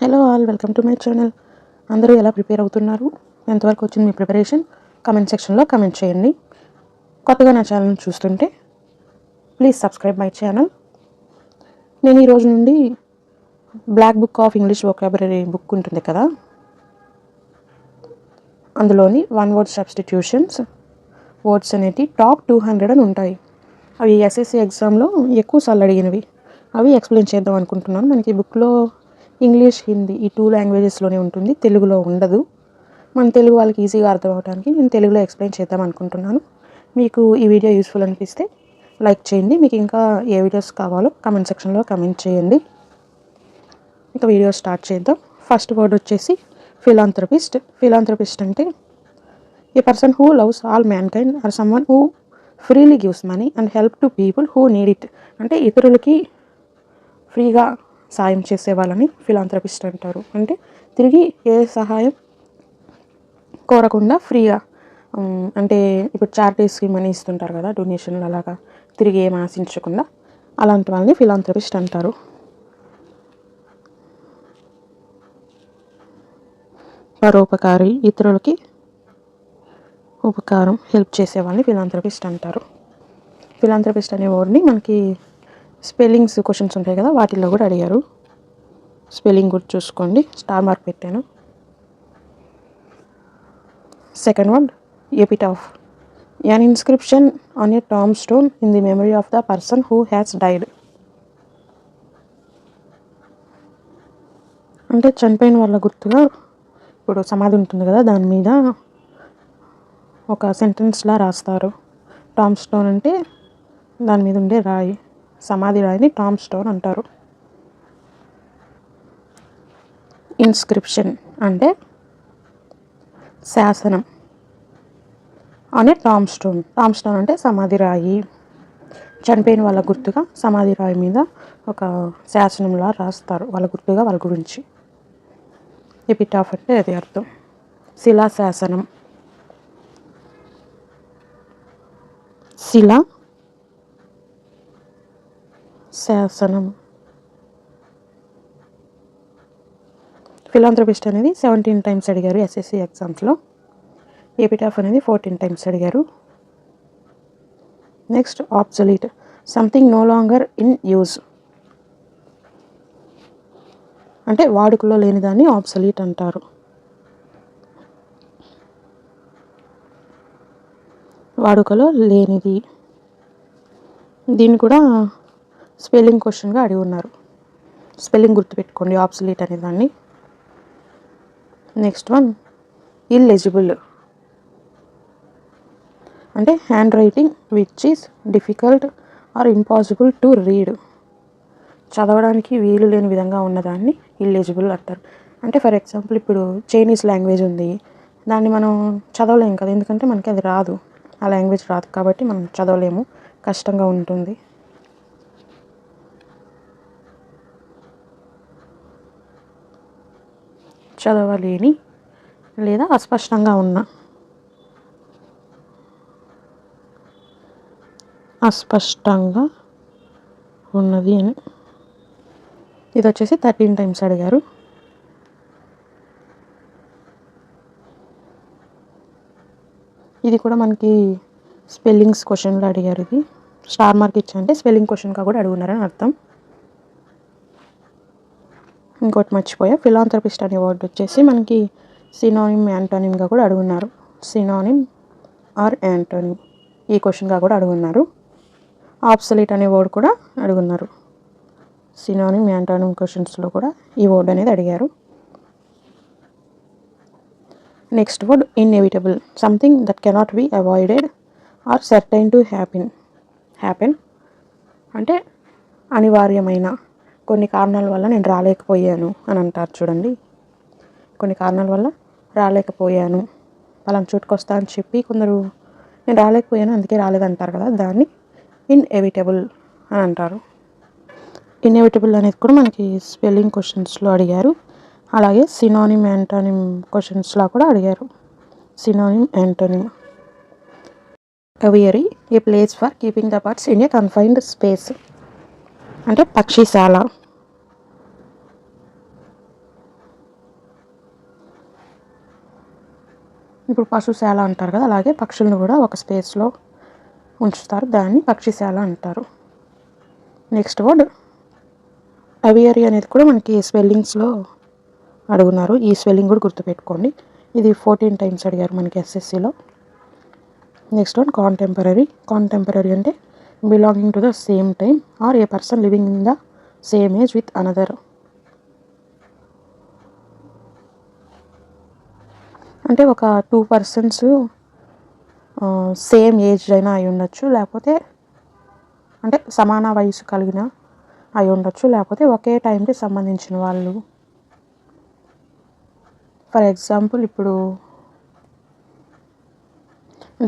Hello all, welcome to my channel. అందరూ ఎలా prepare అవుతున్నారు? ఎంతవరకు వచ్చింది మీ ప్రిపరేషన్? కమెంట్ సెక్షన్లో కమెంట్ చేయండి. కొత్తగా నా ఛానల్ చూస్తుంటే ప్లీజ్ సబ్స్క్రైబ్ మై ఛానల్. నేను ఈరోజు నుండి black book of English vocabulary book ఉంటుంది కదా, అందులోని వన్ వర్డ్ సబ్స్టిట్యూషన్స్ వర్డ్స్ అనేవి టాప్ 200 అని ఉంటాయి. అవి ఎస్ఎస్సి ఎగ్జామ్లో ఎక్కువ సార్లు అడిగినవి. అవి ఎక్స్ప్లెయిన్ చేద్దాం అనుకుంటున్నాను. మనకి బుక్లో ఇంగ్లీష్, హిందీ ఈ 2 లాంగ్వేజెస్లోనే ఉంటుంది, తెలుగులో ఉండదు. మన తెలుగు వాళ్ళకి ఈజీగా అర్థం అవడానికి నేను తెలుగులో ఎక్స్ప్లెయిన్ చేద్దాం అనుకుంటున్నాను. మీకు ఈ వీడియో యూస్ఫుల్ అనిపిస్తే లైక్ చేయండి. మీకు ఇంకా ఏ వీడియోస్ కావాలో కమెంట్ సెక్షన్లో కమెంట్ చేయండి. ఇంకా వీడియో స్టార్ట్ చేద్దాం. ఫస్ట్ వర్డ్ వచ్చేసి ఫిలాంథ్రపిస్ట్. ఫిలాంథ్రపిస్ట్ అంటే a person who loves all mankind or someone who freely gives money and help to people who need it. అంటే ఇతరులకి ఫ్రీగా సాయం చేసే వాళ్ళని ఫిలాంథ్రపిస్ట్ అంటారు. అంటే తిరిగి ఏ సహాయం కోరకుండా ఫ్రీగా, అంటే ఇప్పుడు చారిటీస్కి మనీ ఇస్తుంటారు కదా, డొనేషన్లు, అలాగా తిరిగి ఏం ఆశించకుండా అలాంటి వాళ్ళని ఫిలాంథ్రపిస్ట్ అంటారు. పరోపకారి, ఇతరులకి ఉపకారం, హెల్ప్ చేసే వాళ్ళని ఫిలాంథ్రపిస్ట్ అంటారు. ఫిలాంథ్రపిస్ట్ అనే వర్డ్ని మనకి స్పెల్లింగ్స్ క్వశ్చన్స్ ఉంటాయి కదా, వాటిల్లో కూడా అడిగారు. స్పెల్లింగ్ కూడా చూసుకోండి, స్టార్ మార్క్ పెట్టాను. Second word epitaph. An inscription on a tomb stone in the memory of the person who has died. అంటే చనిపోయిన వాళ్ళ గుర్తుగా ఇప్పుడు సమాధి ఉంటుంది కదా, దాని మీద ఒక సెంటెన్స్లా రాస్తారు. టామ్ స్టోన్ అంటే దాని మీద ఉండే రాయి, సమాధి రాయిని టామ్ స్టోన్ అంటారు. ఇన్స్క్రిప్షన్ అంటే శాసనం. అనే టామ్ స్టోన్. టామ్ స్టోన్ అంటే సమాధి రాయి. చనిపోయిన వాళ్ళ గుర్తుగా సమాధి రాయి మీద ఒక శాసనంలా రాస్తారు, వాళ్ళ గుర్తుగా, వాళ్ళ గురించి. ఎపిటాఫ్ అంటే అది అర్థం. శిలాశాసనం. శిలా శాసనం. ఫిలాంథ్రపిస్ట్ అనేది 17 టైమ్స్ అడిగారు ఎస్ఎస్సి ఎగ్జామ్స్లో. ఎపిటాఫ్ అనేది 14 టైమ్స్ అడిగారు. Next obsolete. Something no longer in use. అంటే వాడుకలో లేని దాన్ని ఆబ్సొలీట్ అంటారు. వాడుకలో లేనిది. దీన్ని కూడా స్పెల్లింగ్ క్వశ్చన్గా అడిగి ఉన్నారు. స్పెల్లింగ్ గుర్తుపెట్టుకోండి ఆబ్సొలీట్ అనే దాన్ని. Next one illegible. అంటే hand writing which is difficult or impossible to read. చదవడానికి వీలు లేని విధంగా ఉన్నదాన్ని ఇల్లెజిబుల్ అంటారు. అంటే ఫర్ ఎగ్జాంపుల్ ఇప్పుడు చైనీస్ లాంగ్వేజ్ ఉంది, దాన్ని మనం చదవలేము కదా, ఎందుకంటే మనకి అది రాదు, ఆ లాంగ్వేజ్ రాదు కాబట్టి మనం చదవలేము, కష్టంగా ఉంటుంది. చదవలేని లేదా అస్పష్టంగా ఉన్న. అస్పష్టంగా ఉన్నది అని. ఇది వచ్చేసి 13 టైమ్స్ అడిగారు. ఇది కూడా మనకి స్పెల్లింగ్స్ క్వశ్చన్లో అడిగారు. ఇది స్టార్ మార్క్ ఇచ్చంటే స్పెల్లింగ్ క్వశ్చన్గా కూడా అడుగున్నారని అర్థం. ఇంకోటి మర్చిపోయా, ఫిలాంథ్రపిస్ట్ అనే వర్డ్ వచ్చేసి మనకి సినోనిమ్, యాంటోనిమ్గా కూడా అడుగున్నారు. సినోనిమ్ ఆర్ యాంటోనిమ్ ఈ క్వశ్చన్గా కూడా అడుగున్నారు. ఆబ్సొలీట్ అనే వర్డ్ కూడా అడుగున్నారు. సినోనిమ్, యాంటోనిమ్ క్వశ్చన్స్లో కూడా ఈ వర్డ్ అనేది అడిగారు. Next word inevitable. Something that cannot be avoided or certain to happen. అంటే అనివార్యమైన, కొన్ని కారణాల వల్ల నేను రాలేకపోయాను అని అంటారు చూడండి. కొన్ని కారణాల వల్ల రాలేకపోయాను, పలానా చోటుకు వస్తా అని చెప్పి కొందరు నేను రాలేకపోయాను అందుకే రాలేదంటారు కదా, దాన్ని ఇన్ఎవిటబుల్ అని అంటారు. ఇన్ఎవిటబుల్ అనేది కూడా మనకి స్పెల్లింగ్ క్వశ్చన్స్లో అడిగారు. అలాగే సినోనిమ్, యాంటోనిమ్ క్వశ్చన్స్లో కూడా అడిగారు. Synonym, antonym. Aviary, a place for keeping the birds in a confined space. అంటే పక్షిశాల. ఇప్పుడు పశుశాల అంటారు కదా, అలాగే పక్షులను కూడా ఒక స్పేస్లో ఉంచుతారు, దాన్ని పక్షిశాల అంటారు. నెక్స్ట్ వర్డ్ అవియరీ అనేది కూడా మనకి స్పెల్లింగ్స్లో అడుగున్నారు. ఈ స్పెల్లింగ్ కూడా గుర్తుపెట్టుకోండి. ఇది 14 టైమ్స్ అడిగారు మనకి ఎస్ఎస్సిలో. Next one contemporary. కాంటెంపరీ అంటే belonging to the same time or a person living in the same age with another. అంటే ఒక 2 పర్సన్స్ సేమ్ ఏజ్ అయినా అయి ఉండొచ్చు, లేకపోతే అంటే సమాన వయసు కలిగిన అయి ఉండొచ్చు, లేకపోతే ఒకే టైంకి సంబంధించిన వాళ్ళు. ఫర్ ఎగ్జాంపుల్ ఇప్పుడు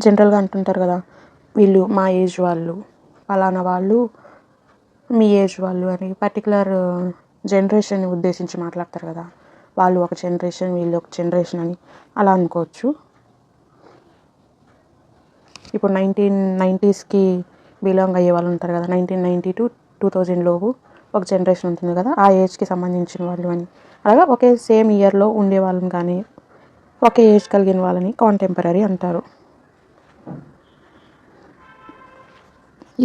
జనరల్గా అంటుంటారు కదా, వీళ్ళు మా ఏజ్ వాళ్ళు, ఫలానా వాళ్ళు మీ ఏజ్ వాళ్ళు అని పర్టికులర్ జనరేషన్ని ఉద్దేశించి మాట్లాడతారు కదా, వాళ్ళు ఒక జనరేషన్ వీళ్ళు ఒక జనరేషన్ అని అలా అనుకోవచ్చు. ఇప్పుడు 1990స్కి బిలాంగ్ అయ్యే వాళ్ళు ఉంటారు కదా, 1990 to 2000 లోపు ఒక జనరేషన్ ఉంటుంది కదా, ఆ ఏజ్కి సంబంధించిన వాళ్ళు అని. అలాగా ఒకే సేమ్ ఇయర్లో ఉండే వాళ్ళని కానీ ఒకే ఏజ్ కలిగిన వాళ్ళని కాంటెంపరీ అంటారు.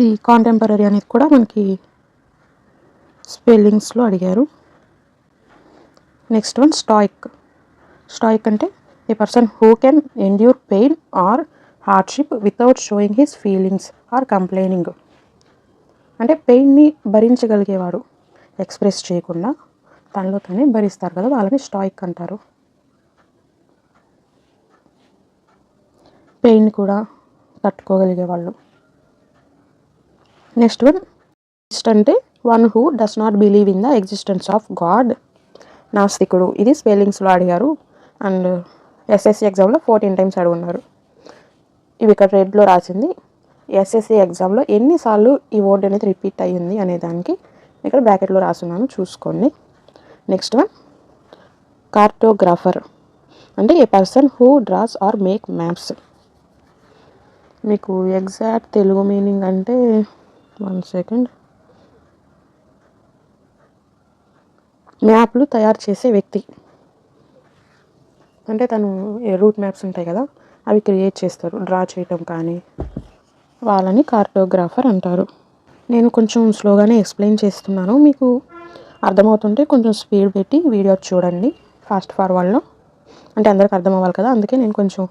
ఈ కాంటెంపరీ అనేది కూడా మనకి స్పెల్లింగ్స్లో అడిగారు. Next one stoic. స్టాయిక్ అంటే a person who can endure pain or hardship without showing his feelings or complaining. అంటే పెయిన్ని భరించగలిగేవాడు, ఎక్స్ప్రెస్ చేయకుండా తనలో తనే భరిస్తారు కదా, వాళ్ళని స్టాయిక్ అంటారు. పెయిన్ కూడా తట్టుకోగలిగేవాళ్ళు. నెక్స్ట్ వన్ అంటే one who does not believe in the existence of God. నాస్తికుడు. ఇది స్పెల్లింగ్స్లో అడిగారు అండ్ ఎస్ఎస్సి ఎగ్జామ్లో 14 టైమ్స్ అడుగున్నారు. ఇవి ఇక్కడ రెడ్లో రాసింది. ఎస్ఎస్సి ఎగ్జామ్లో ఎన్నిసార్లు ఈ వర్డ్ అనేది రిపీట్ అయ్యింది అనే దానికి ఇక్కడ బ్రాకెట్లో రాస్తున్నాను, చూసుకోండి. Next one cartographer. అంటే a person who draws or make maps. మీకు ఎగ్జాక్ట్ తెలుగు మీనింగ్ అంటే 1 సెకండ్, మ్యాప్లు తయారు చేసే వ్యక్తి. అంటే తను రూట్ మ్యాప్స్ ఉంటాయి కదా, అవి క్రియేట్ చేస్తారు, డ్రా చేయటం కానీ, వాళ్ళని కార్టోగ్రాఫర్ అంటారు. నేను కొంచెం స్లోగానే ఎక్స్ప్లెయిన్ చేస్తున్నాను, మీకు అర్థమవుతుంటే కొంచెం స్పీడ్ పెట్టి వీడియో చూడండి ఫాస్ట్ ఫార్వర్డ్లో, అంటే అందరికి అర్థం అవ్వాలి కదా, అందుకే నేను కొంచెం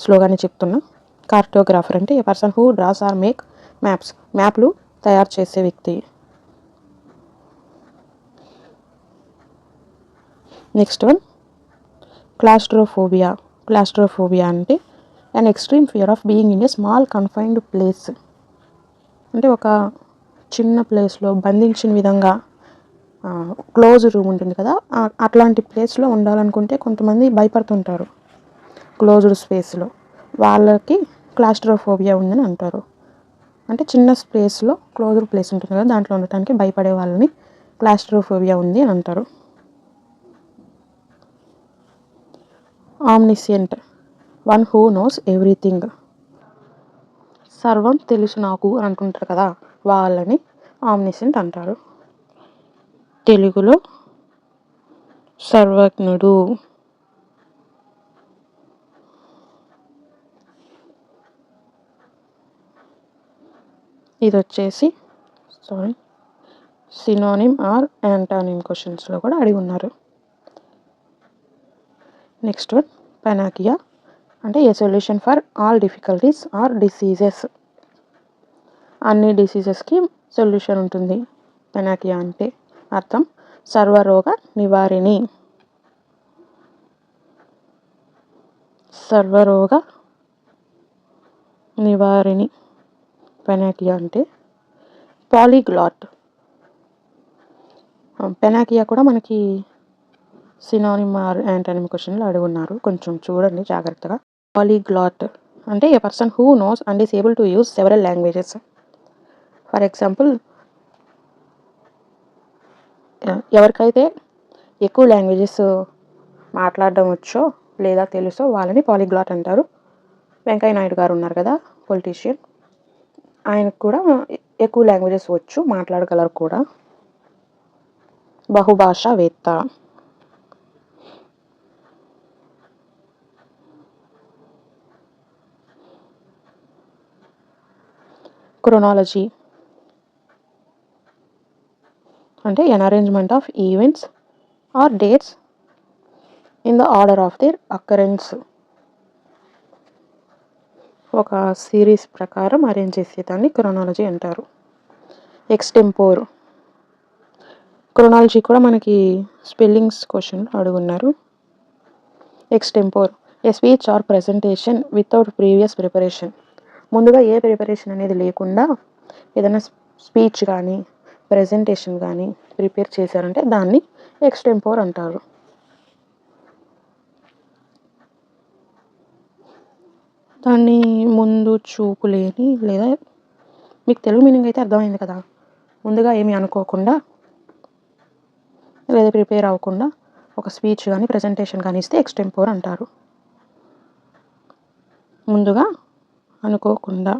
స్లోగానే చెప్తున్నా. కార్టోగ్రాఫర్ అంటే a person who draws or make maps. మ్యాప్లు తయారు చేసే వ్యక్తి. Next one claustrophobia. క్లాస్ట్రోఫోబియా అంటే an extreme fear of being in a small confined place. అంటే ఒక చిన్న ప్లేస్లో బంధించిన విధంగా, క్లోజ్ రూమ్ ఉంటుంది కదా, అట్లాంటి ప్లేస్లో ఉండాలనుకుంటే కొంతమంది భయపడుతుంటారు క్లోజ్డ్ స్పేస్లో, వాళ్ళకి క్లాస్ట్రోఫోబియా ఉందని అంటారు. అంటే చిన్న స్పేస్లో క్లోజ్డ్ ప్లేస్ ఉంటుంది కదా, దాంట్లో ఉండటానికి భయపడే వాళ్ళని క్లాస్ట్రోఫోబియా ఉంది అని అంటారు. ఆమ్నిసియంట్. One who knows everything. సర్వం తెలుసు నాకు అని అనుకుంటారు కదా, వాళ్ళని ఆమ్నిసియంట్ అంటారు. తెలుగులో సర్వజ్ఞుడు. ఇది వచ్చేసి సినోనిమ్ ఆర్ యాంటానిమ్ క్వశ్చన్స్లో కూడా అడిగి ఉన్నారు. Next one panacea. అంటే a solution for all difficulties or diseases. అన్ని డిసీజెస్కి సొల్యూషన్ ఉంటుంది పెనాకియా అంటే అర్థం. సర్వరోగ నివారిణి. సర్వరోగ నివారిణి పెనాకియా అంటే. పాలీగ్లాట్. పెనాకియా కూడా మనకి సినోనిమ్ ఆర్ యాంటోనిమ్ క్వశ్చన్లో అడుగున్నారు, కొంచెం చూడండి జాగ్రత్తగా. పాలీగ్లాట్ అంటే a person who knows and is able to use several languages. For example, ఎవరికైతే ఎక్కువ లాంగ్వేజెస్ మాట్లాడడం వచ్చో లేదా తెలుసో వాళ్ళని పాలీగ్లాట్ అంటారు. వెంకయ్య నాయుడు గారు ఉన్నారు కదా, పొలిటీషియన్, ఆయనకు కూడా ఎక్కువ లాంగ్వేజెస్ వచ్చు, మాట్లాడగలరు కూడా. బహుభాషావేత్త. క్రొనాలజీ అంటే an arrangement of events or dates in the order of their occurrence. ఒక సిరీస్ ప్రకారం అరేంజ్ చేసేదాన్ని క్రొనాలజీ అంటారు. ఎక్స్టెంపోర్ క్రొనాలజీ కూడా మనకి స్పెల్లింగ్స్ క్వశ్చన్ అడుగున్నారు. Extempore a speech or presentation without previous preparation. ముందుగా ఏ ప్రిపరేషన్ అనేది లేకుండా ఏదైనా స్పీచ్ కానీ ప్రెజెంటేషన్ కానీ ప్రిపేర్ చేశారంటే దాన్ని ఎక్స్టెంపోర్ అంటారు. దాన్ని ముందు చూపు లేని లేదా మీకు తెలుగు మీనింగ్ అయితే అర్థమైంది కదా, ముందుగా ఏమీ అనుకోకుండా లేదా ప్రిపేర్ అవ్వకుండా ఒక స్పీచ్ కానీ ప్రెజెంటేషన్ కానీ ఇస్తే ఎక్స్టెంపోర్ అంటారు. ముందుగా అనుకోకుండా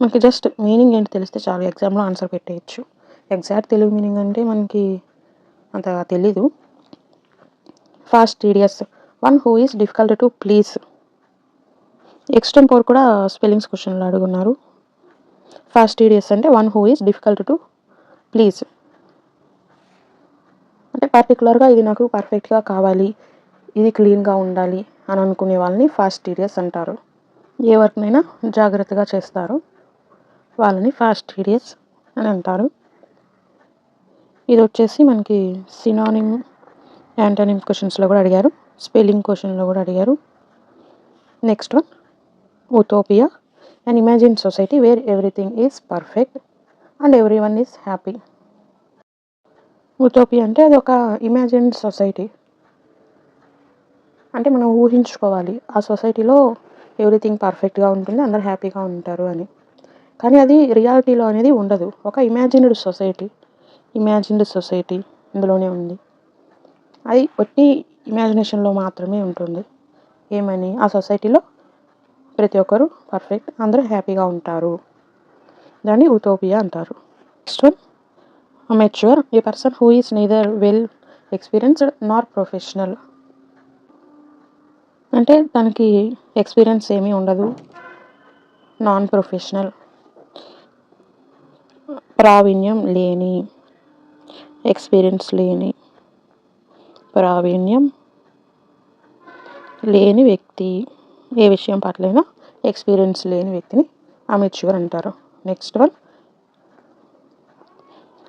మనకి జస్ట్ మీనింగ్ ఏంటి తెలిస్తే చాలు, ఎగ్జామ్లో ఆన్సర్ పెట్టేయచ్చు. ఎగ్జాక్ట్ తెలుగు మీనింగ్ అంటే మనకి అంతగా తెలీదు. Fastidious one who is difficult to please. Extempore కూడా స్పెల్లింగ్స్ క్వశ్చన్లో అడుగున్నారు. ఫాస్టీడియస్ అంటే one who is difficult to please అంటే పర్టికులర్గా ఇది నాకు పర్ఫెక్ట్గా కావాలి, ఇది క్లీన్గా ఉండాలి అని అనుకునే వాళ్ళని ఫాస్టీడియస్ అంటారు. ఏ వర్క్నైనా జాగ్రత్తగా చేస్తారు వాళ్ళని ఫాస్టీడియస్ అని అంటారు. ఇది వచ్చేసి మనకి సినానిమ్ యాంటోనిమ్ క్వశ్చన్స్లో కూడా అడిగారు, స్పెల్లింగ్ క్వశ్చన్లో కూడా అడిగారు. Next one utopia and imagine society where everything is perfect and everyone is happy. Utopia అంటే అది ఒక ఇమాజిన్ సొసైటీ, అంటే మనం ఊహించుకోవాలి ఆ సొసైటీలో ఎవ్రీథింగ్ పర్ఫెక్ట్గా ఉంటుంది, అందరు హ్యాపీగా ఉంటారు అని. కానీ అది రియాలిటీలో అనేది ఉండదు. ఒక ఇమాజిన్డ్ సొసైటీ ఇందులోనే ఉంది. అది ఒట్టి ఇమాజినేషన్లో మాత్రమే ఉంటుంది. ఏమని ఆ సొసైటీలో ప్రతి ఒక్కరు పర్ఫెక్ట్, అందరూ హ్యాపీగా ఉంటారు, దాన్ని ఉటోపియా అంటారు. Next one amateur A person who is neither well experienced Nar professional. అంటే తనకి ఎక్స్పీరియన్స్ ఏమీ ఉండదు, నాన్ ప్రొఫెషనల్ ప్రావీణ్యం లేని, ఎక్స్పీరియన్స్ లేని, ప్రావీణ్యం లేని వ్యక్తి, ఏ విషయం పట్లైనా ఎక్స్పీరియన్స్ లేని వ్యక్తిని అమెచ్యూర్ అంటారు. నెక్స్ట్ వన్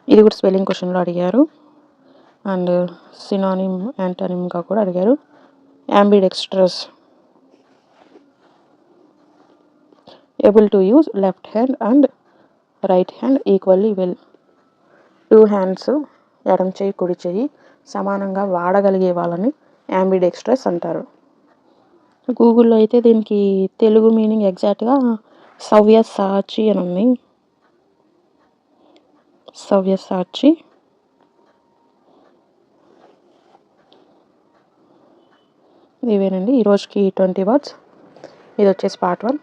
ఇది కూడా స్పెల్లింగ్ క్వశ్చన్లో అడిగారు అండ్ సినానిమ్ యాంటోనిమ్గా కూడా అడిగారు. ambidextrous able to use left hand and right hand equally well. Two hands ఎడమ చేయి కుడి చేయి సమానంగా వాడగలిగే వాళ్ళని ambidextrous అంటారు. గూగుల్లో అయితే దీనికి తెలుగు మీనింగ్ ఎగ్జాక్ట్గా సవ్యసాచి అని ఉంది. సవ్యసాచి ఇవేనండి ఈరోజుకి 20 వర్డ్స్. ఇది వచ్చేసి పార్ట్ 1.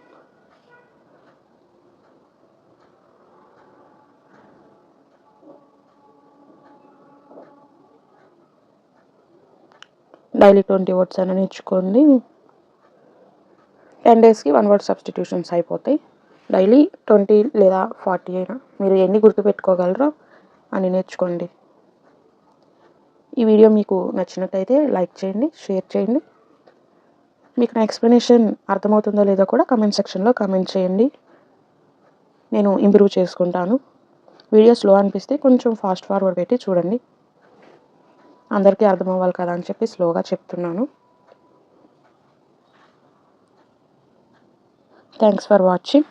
డైలీ 20 వర్డ్స్ అయినా నేర్చుకోండి. 10 డేస్కి 1 వర్డ్ సబ్స్టిట్యూషన్స్ అయిపోతాయి. డైలీ 20 లేదా 40 అయినా మీరు ఎన్ని గుర్తుపెట్టుకోగలరో అని నేర్చుకోండి. ఈ వీడియో మీకు నచ్చినట్టయితే లైక్ చేయండి, షేర్ చేయండి. మీకు నా ఎక్స్ప్లెనేషన్ అర్థమవుతుందో లేదో కూడా కామెంట్ సెక్షన్లో కామెంట్ చేయండి, నేను ఇంప్రూవ్ చేసుకుంటాను. వీడియో స్లో అనిపిస్తే కొంచెం ఫాస్ట్ ఫార్వర్డ్ పెట్టి చూడండి, అందరికీ అర్థం అవ్వాలి కదా అని చెప్పి స్లోగా చెప్తున్నాను. Thanks for watching.